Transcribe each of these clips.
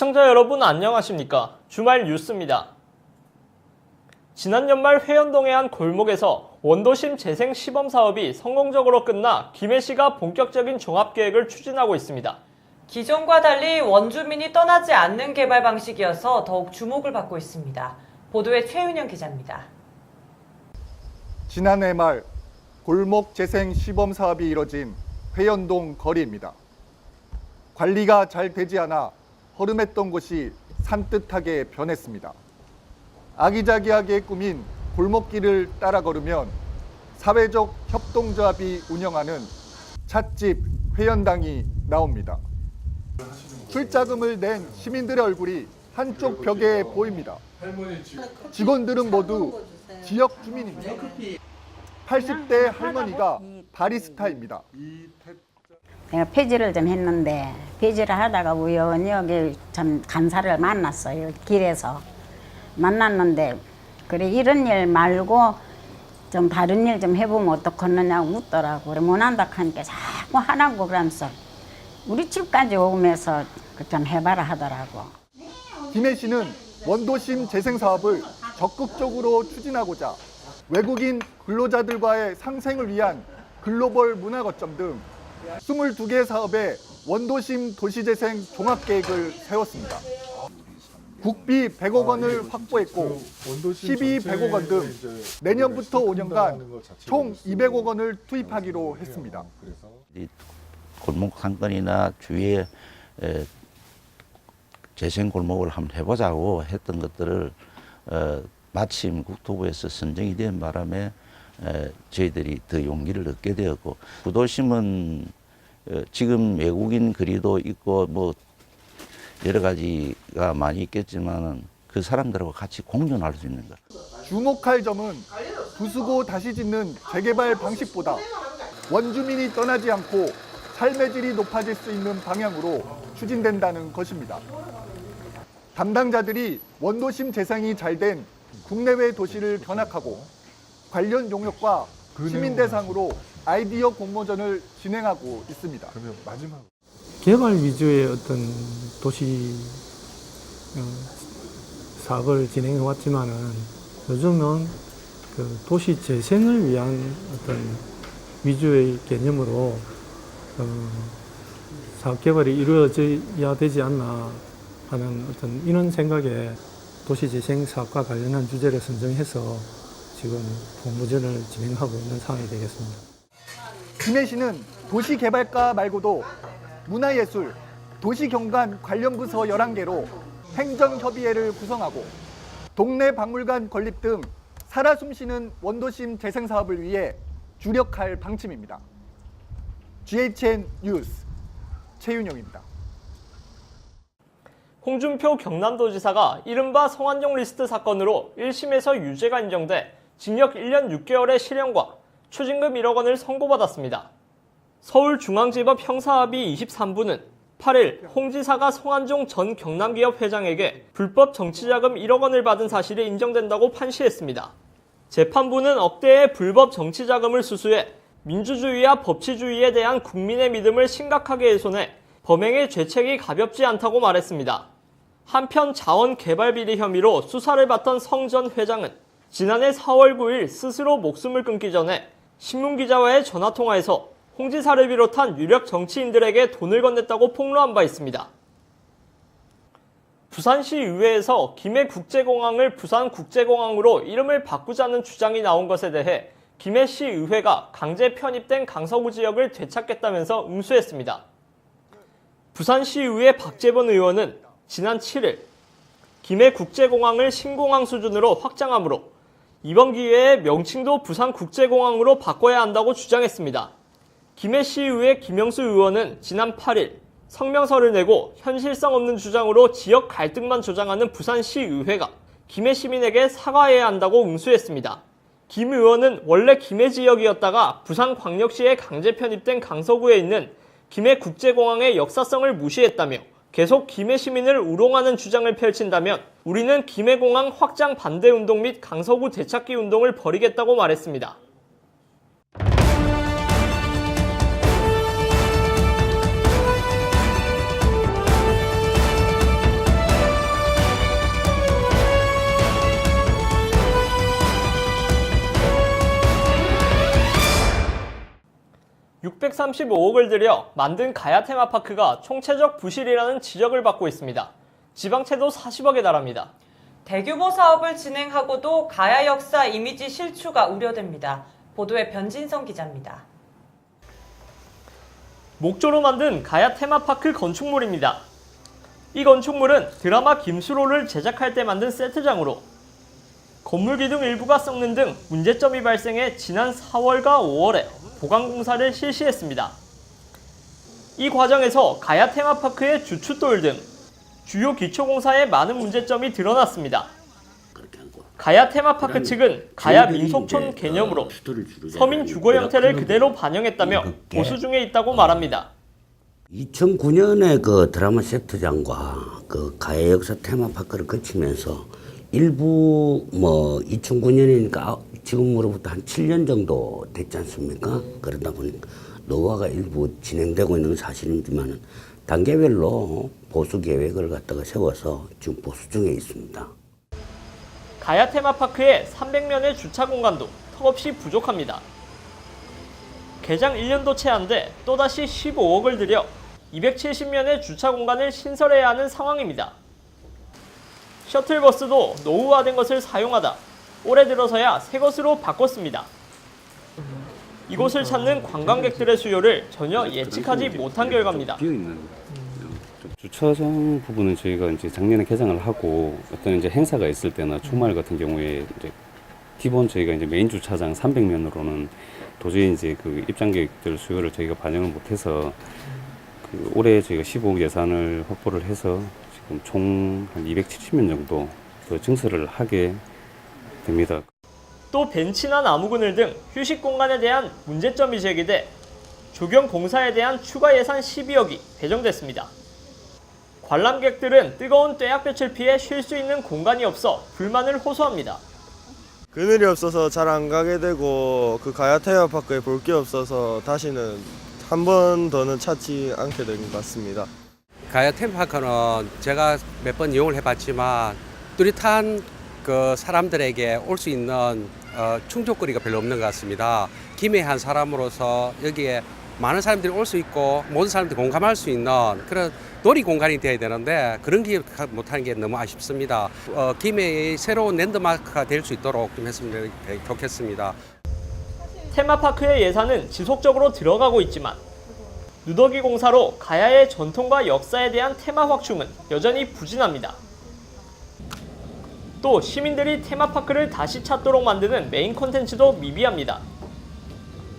시청자 여러분 안녕하십니까? 주말 뉴스입니다. 지난 연말 회원동의 한 골목에서 원도심 재생 시범 사업이 성공적으로 끝나 김해시가 본격적인 종합계획을 추진하고 있습니다. 기존과 달리 원주민이 떠나지 않는 개발 방식이어서 더욱 주목을 받고 있습니다. 보도에 최윤영 기자입니다. 지난해 말 골목 재생 시범 사업이 이뤄진 회원동 거리입니다. 관리가 잘 되지 않아 허름했던 곳이 산뜻하게 변했습니다. 아기자기하게 꾸민 골목길을 따라 걸으면 사회적 협동조합이 운영하는 찻집 회원당이 나옵니다. 출자금을 낸 시민들의 얼굴이 한쪽 벽에 보입니다. 직원들은 모두 지역 주민입니다. 80대 할머니가 바리스타입니다. 내가 폐지를 좀 했는데 폐지를 하다가 우연히 여기 참 간사를 만났어요. 길에서 만났는데 그래 이런 일 말고 좀 다른 일 좀 해보면 어떻겠느냐고 묻더라고. 그래 못한다 하니까 자꾸 하라고 그러면서 우리 집까지 오면서 좀 해봐라 하더라고. 김해시는 원도심 재생 사업을 적극적으로 추진하고자 외국인 근로자들과의 상생을 위한 글로벌 문화거점 등 22개 사업에 원도심 도시재생 종합계획을 세웠습니다. 국비 100억 원을 확보했고 시비 100억 원 등 내년부터 5년간 총 200억 원을 투입하기로 했습니다. 골목 상권이나 주위에 재생 골목을 한번 해보자고 했던 것들을 마침 국토부에서 선정이 된 바람에 저희들이 더 용기를 얻게 되었고, 구도심은 지금 외국인 거리도 있고 뭐 여러 가지가 많이 있겠지만 그 사람들하고 같이 공존할 수 있는 것. 주목할 점은 부수고 다시 짓는 재개발 방식보다 원주민이 떠나지 않고 삶의 질이 높아질 수 있는 방향으로 추진된다는 것입니다. 담당자들이 원도심 재생이 잘된 국내외 도시를 견학하고 관련 용역과 시민 대상으로 아이디어 공모전을 진행하고 있습니다. 그러면 마지막 개발 위주의 어떤 도시 사업을 진행해 왔지만은 요즘은 그 도시 재생을 위한 어떤 위주의 개념으로 사업 개발이 이루어져야 되지 않나 하는 어떤 이런 생각에 도시 재생 사업과 관련한 주제를 선정해서 지금 공모전을 진행하고 있는 상황이 되겠습니다. 김해시는 도시개발과 말고도 문화예술, 도시경관 관련 부서 11개로 행정협의회를 구성하고 동네 박물관 건립 등 살아 숨쉬는 원도심 재생 사업을 위해 주력할 방침입니다. GHN 뉴스 최윤영입니다. 홍준표 경남도지사가 이른바 성완종 리스트 사건으로 1심에서 유죄가 인정돼 징역 1년 6개월의 실형과 추징금 1억 원을 선고받았습니다. 서울중앙지법 형사합의 23부는 8일 홍 지사가 성완종 전 경남기업 회장에게 불법 정치자금 1억 원을 받은 사실이 인정된다고 판시했습니다. 재판부는 억대의 불법 정치자금을 수수해 민주주의와 법치주의에 대한 국민의 믿음을 심각하게 훼손해 범행의 죄책이 가볍지 않다고 말했습니다. 한편 자원개발비리 혐의로 수사를 받던 성 전 회장은 지난해 4월 9일 스스로 목숨을 끊기 전에 신문기자와의 전화통화에서 홍 지사를 비롯한 유력 정치인들에게 돈을 건넸다고 폭로한 바 있습니다. 부산시 의회에서 김해국제공항을 부산국제공항으로 이름을 바꾸자는 주장이 나온 것에 대해 김해시 의회가 강제 편입된 강서구 지역을 되찾겠다면서 응수했습니다. 부산시의회 박재본 의원은 지난 7일 김해국제공항을 신공항 수준으로 확장하므로 이번 기회에 명칭도 부산국제공항으로 바꿔야 한다고 주장했습니다. 김해시의회 김영수 의원은 지난 8일 성명서를 내고 현실성 없는 주장으로 지역 갈등만 조장하는 부산시의회가 김해 시민에게 사과해야 한다고 응수했습니다. 김 의원은 원래 김해 지역이었다가 부산광역시에 강제 편입된 강서구에 있는 김해국제공항의 역사성을 무시했다며 계속 김해 시민을 우롱하는 주장을 펼친다면 우리는 김해공항 확장 반대 운동 및 강서구 되찾기 운동을 벌이겠다고 말했습니다. 635억을 들여 만든 가야 테마파크가 총체적 부실이라는 지적을 받고 있습니다. 지방채도 40억에 달합니다. 대규모 사업을 진행하고도 가야 역사 이미지 실추가 우려됩니다. 보도에 변진성 기자입니다. 목조로 만든 가야 테마파크 건축물입니다. 이 건축물은 드라마 김수로를 제작할 때 만든 세트장으로 건물 기둥 일부가 썩는 등 문제점이 발생해 지난 4월과 5월에 보강 공사를 실시했습니다. 이 과정에서 가야 테마파크의 주춧돌 등 주요 기초공사에 많은 문제점이 드러났습니다. 가야 테마파크 측은 가야 민속촌 개념으로 서민 주거 형태를 그대로 반영했다며 보수 중에 있다고 말합니다. 2009년에 그 드라마 세트장과 그 가야 역사 테마파크를 거치면서 일부 2009년이니까 지금으로부터 한 7년 정도 됐지 않습니까? 그러다 보니까 노후화가 일부 진행되고 있는 사실이지만 단계별로 보수 계획을 갖다가 세워서 지금 보수 중에 있습니다. 가야 테마파크의 300면의 주차 공간도 턱없이 부족합니다. 개장 1년도 채 안 돼 또다시 15억을 들여 270면의 주차 공간을 신설해야 하는 상황입니다. 셔틀버스도 노후화된 것을 사용하다 올해 들어서야 새 것으로 바꿨습니다. 이곳을 찾는 관광객들의 수요를 전혀 예측하지 못한 결과입니다. 주차장 부분은 저희가 이제 작년에 개장을 하고 어떤 이제 행사가 있을 때나 주말 같은 경우에 이제 기본 저희가 이제 메인 주차장 300면으로는 도저히 이제 그 입장객들 수요를 저희가 반영을 못해서 그 올해 저희가 15억 예산을 확보를 해서 지금 총 한 270면 정도 더 증설을 하게 됩니다. 또 벤치나 나무 그늘 등 휴식 공간에 대한 문제점이 제기돼 조경 공사에 대한 추가 예산 12억이 배정됐습니다. 관람객들은 뜨거운 뙤약볕을 피해 쉴 수 있는 공간이 없어 불만을 호소합니다. 그늘이 없어서 잘 안 가게 되고 그 가야 테마파크에 볼 게 없어서 다시는 한 번 더는 찾지 않게 된 것 같습니다. 가야 테마파크는 제가 몇 번 이용을 해봤지만 뚜렷한 그 사람들에게 올 수 있는 충족거리가 별로 없는 것 같습니다. 김해한 사람으로서 여기에 많은 사람들이 올 수 있고 모든 사람들이 공감할 수 있는 그런 놀이 공간이 되어야 되는데 그런 게 못하는 게 너무 아쉽습니다. 김해의 새로운 랜드마크가 될 수 있도록 좀 했으면 좋겠습니다. 테마파크의 예산은 지속적으로 들어가고 있지만 누더기 공사로 가야의 전통과 역사에 대한 테마 확충은 여전히 부진합니다. 또 시민들이 테마파크를 다시 찾도록 만드는 메인 콘텐츠도 미비합니다.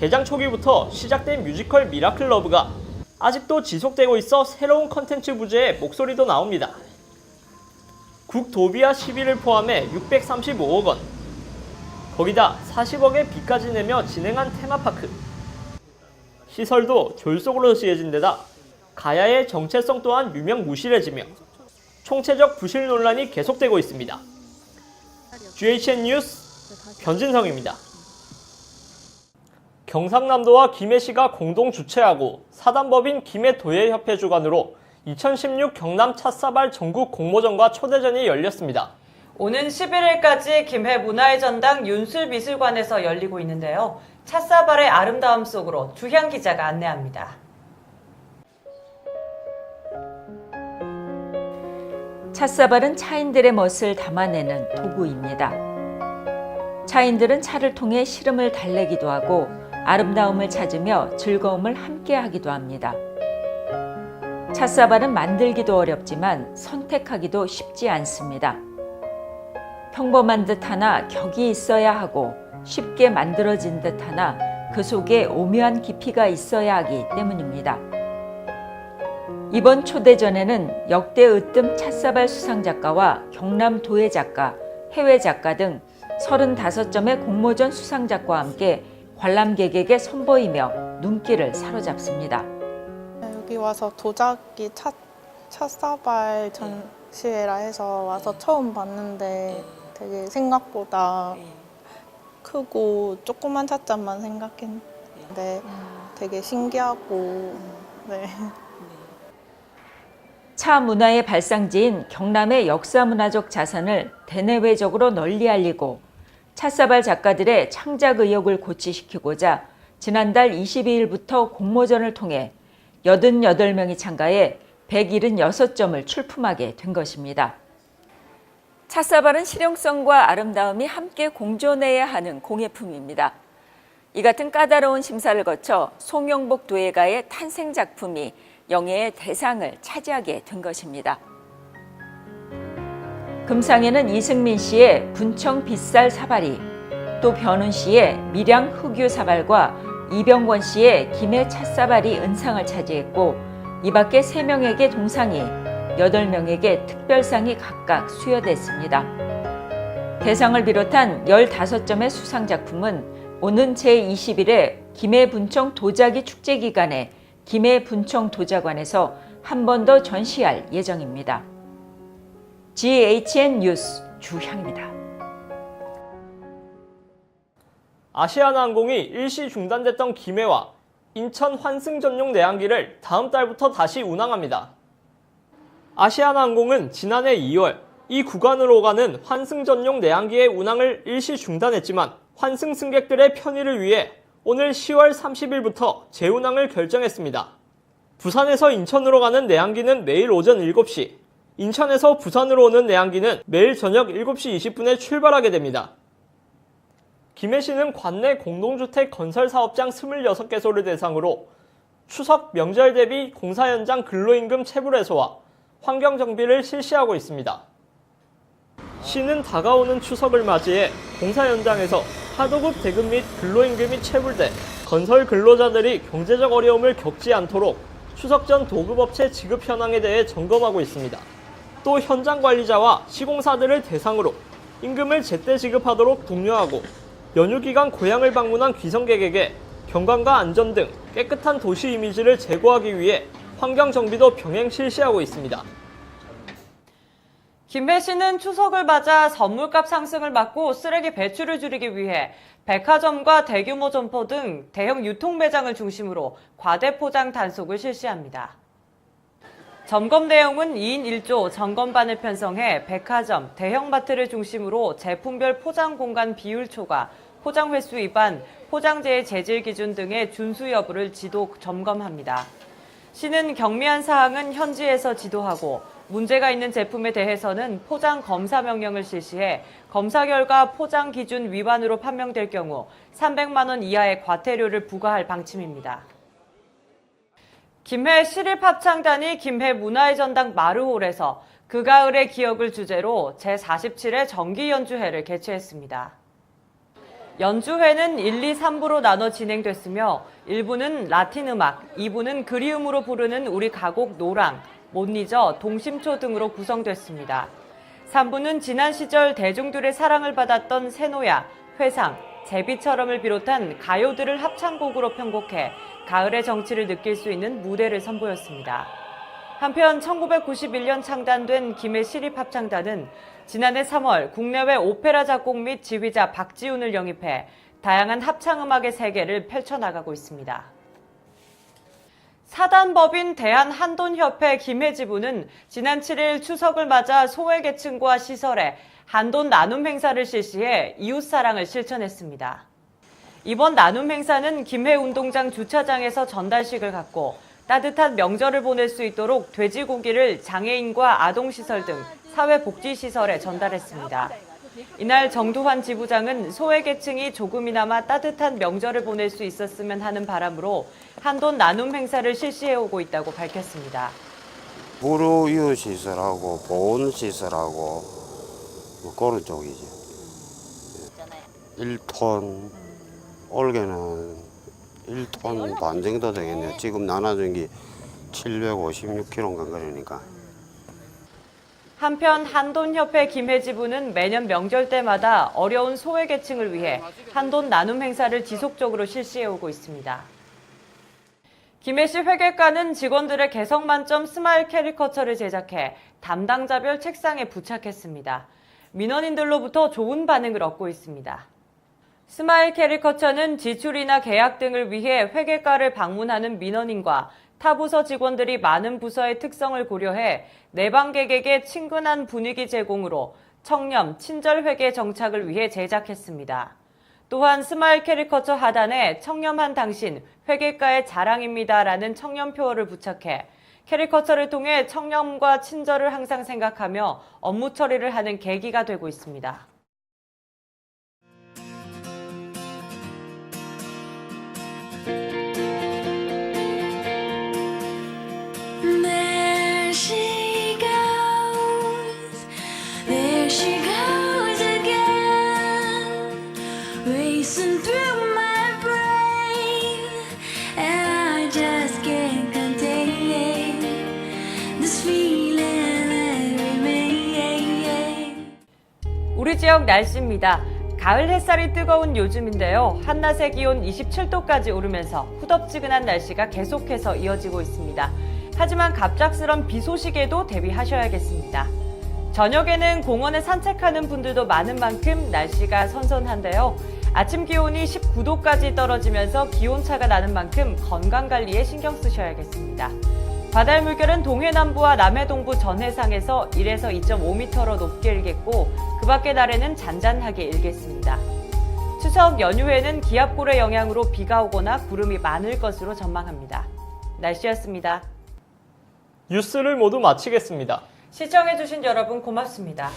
개장 초기부터 시작된 뮤지컬 미라클 러브가 아직도 지속되고 있어 새로운 콘텐츠 부재의 목소리도 나옵니다. 국도비와 시비를 포함해 635억 원, 거기다 40억의 빚까지 내며 진행한 테마파크. 시설도 졸속으로 지어진 데다 가야의 정체성 또한 유명무실해지며 총체적 부실 논란이 계속되고 있습니다. GHN 뉴스 변진성입니다. 경상남도와 김해시가 공동 주최하고 사단법인 김해도예협회 주관으로 2016 경남 찻사발 전국 공모전과 초대전이 열렸습니다. 오는 11일까지 김해 문화의 전당 윤술미술관에서 열리고 있는데요. 찻사발의 아름다움 속으로 주향 기자가 안내합니다. 찻사발은 차인들의 멋을 담아내는 도구입니다. 차인들은 차를 통해 시름을 달래기도 하고 아름다움을 찾으며 즐거움을 함께하기도 합니다. 찻사발은 만들기도 어렵지만 선택하기도 쉽지 않습니다. 평범한 듯 하나 격이 있어야 하고 쉽게 만들어진 듯 하나 그 속에 오묘한 깊이가 있어야 하기 때문입니다. 이번 초대전에는 역대 으뜸 찻사발 수상작가와 경남 도예작가, 해외작가 등 35점의 공모전 수상작과와 함께 관람객에게 선보이며 눈길을 사로잡습니다. 여기 와서 도자기 찻사발 전시회라 해서 와서 처음 봤는데 되게 생각보다 크고 조그만 찻잔만 생각했는데 되게 신기하고 네. 차 문화의 발상지인 경남의 역사문화적 자산을 대내외적으로 널리 알리고 찻사발 작가들의 창작 의욕을 고취시키고자 지난달 22일부터 공모전을 통해 88명이 참가해 176점을 출품하게 된 것입니다. 찻사발은 실용성과 아름다움이 함께 공존해야 하는 공예품입니다. 이 같은 까다로운 심사를 거쳐 송영복 도예가의 탄생 작품이 영예의 대상을 차지하게 된 것입니다. 금상에는 이승민 씨의 분청 빗살 사발이, 또 변훈 씨의 밀양 흑유 사발과 이병권 씨의 김해 찻사발이 은상을 차지했고, 이 밖에 3명에게 동상이, 8명에게 특별상이 각각 수여됐습니다. 대상을 비롯한 15점의 수상 작품은 오는 제20일에 김해 분청 도자기 축제 기간에 김해 분청 도자관에서 한 번 더 전시할 예정입니다. GHN 뉴스 주향입니다. 아시아나항공이 일시 중단됐던 김해와 인천 환승 전용 내항기를 다음 달부터 다시 운항합니다. 아시아나항공은 지난해 2월 이 구간으로 가는 환승 전용 내항기의 운항을 일시 중단했지만 환승 승객들의 편의를 위해 오늘 10월 30일부터 재운항을 결정했습니다. 부산에서 인천으로 가는 내항기는 매일 오전 7시, 인천에서 부산으로 오는 내항기는 매일 저녁 7시 20분에 출발하게 됩니다. 김해시는 관내 공동주택 건설 사업장 26개소를 대상으로 추석 명절 대비 공사 현장 근로임금 체불 해소와 환경 정비를 실시하고 있습니다. 시는 다가오는 추석을 맞이해 공사 현장에서 하도급 대급 및 근로임금이 체불돼 건설 근로자들이 경제적 어려움을 겪지 않도록 추석 전 도급업체 지급 현황에 대해 점검하고 있습니다. 또 현장 관리자와 시공사들을 대상으로 임금을 제때 지급하도록 독려하고 연휴 기간 고향을 방문한 귀성객에게 경관과 안전 등 깨끗한 도시 이미지를 제고하기 위해 환경 정비도 병행 실시하고 있습니다. 김해시는 추석을 맞아 선물값 상승을 막고 쓰레기 배출을 줄이기 위해 백화점과 대규모 점포 등 대형 유통 매장을 중심으로 과대포장 단속을 실시합니다. 점검 내용은 2인 1조 점검반을 편성해 백화점, 대형마트를 중심으로 제품별 포장 공간 비율 초과, 포장 횟수 위반, 포장재의 재질 기준 등의 준수 여부를 지도 점검합니다. 시는 경미한 사항은 현지에서 지도하고 문제가 있는 제품에 대해서는 포장 검사 명령을 실시해 검사 결과 포장 기준 위반으로 판명될 경우 300만 원 이하의 과태료를 부과할 방침입니다. 김해 시립합창단이 김해 문화의 전당 마르홀에서 그 가을의 기억을 주제로 제47회 정기연주회를 개최했습니다. 연주회는 1, 2, 3부로 나눠 진행됐으며 1부는 라틴 음악, 2부는 그리움으로 부르는 우리 가곡 노랑, 못 잊어, 동심초 등으로 구성됐습니다. 3부는 지난 시절 대중들의 사랑을 받았던 새노야, 회상, 제비처럼을 비롯한 가요들을 합창곡으로 편곡해 가을의 정취를 느낄 수 있는 무대를 선보였습니다. 한편 1991년 창단된 김해 시립합창단은 지난해 3월 국내외 오페라 작곡 및 지휘자 박지훈을 영입해 다양한 합창음악의 세계를 펼쳐나가고 있습니다. 사단법인 대한한돈협회 김해지부는 지난 7일 추석을 맞아 소외계층과 시설에 한돈 나눔 행사를 실시해 이웃사랑을 실천했습니다. 이번 나눔 행사는 김해운동장 주차장에서 전달식을 갖고 따뜻한 명절을 보낼 수 있도록 돼지고기를 장애인과 아동시설 등 사회복지시설에 전달했습니다. 이날 정두환 지부장은 소외계층이 조금이나마 따뜻한 명절을 보낼 수 있었으면 하는 바람으로 한돈 나눔 행사를 실시해오고 있다고 밝혔습니다. 불우이웃시설하고 보온시설하고 그런 쪽이죠. 1톤, 올해는 1톤 반 정도 되겠네요. 지금 나눠준 게 756kg인가 그러니까. 한편 한돈협회 김해지부는 매년 명절 때마다 어려운 소외계층을 위해 한돈 나눔 행사를 지속적으로 실시해오고 있습니다. 김해시 회계과는 직원들의 개성 만점 스마일 캐리커처를 제작해 담당자별 책상에 부착했습니다. 민원인들로부터 좋은 반응을 얻고 있습니다. 스마일 캐리커처는 지출이나 계약 등을 위해 회계과를 방문하는 민원인과 타 부서 직원들이 많은 부서의 특성을 고려해 내방객에게 친근한 분위기 제공으로 청렴, 친절 회계 정착을 위해 제작했습니다. 또한 스마일 캐리커처 하단에 청렴한 당신, 회계가의 자랑입니다라는 청렴 표어를 부착해 캐리커처를 통해 청렴과 친절을 항상 생각하며 업무 처리를 하는 계기가 되고 있습니다. There she goes, there she goes again, racing through my brain, and I just can't contain this feeling that remains. 우리 지역 날씨입니다. 가을 햇살이 뜨거운 요즘인데요. 한낮의 기온 27도까지 오르면서 후덥지근한 날씨가 계속해서 이어지고 있습니다. 하지만 갑작스런 비 소식에도 대비하셔야겠습니다. 저녁에는 공원에 산책하는 분들도 많은 만큼 날씨가 선선한데요. 아침 기온이 19도까지 떨어지면서 기온차가 나는 만큼 건강관리에 신경 쓰셔야겠습니다. 바다의 물결은 동해남부와 남해동부 전해상에서 1에서 2.5m로 높게 일겠고 그 밖의 날에는 잔잔하게 일겠습니다. 추석 연휴에는 기압골의 영향으로 비가 오거나 구름이 많을 것으로 전망합니다. 날씨였습니다. 뉴스를 모두 마치겠습니다. 시청해주신 여러분 고맙습니다.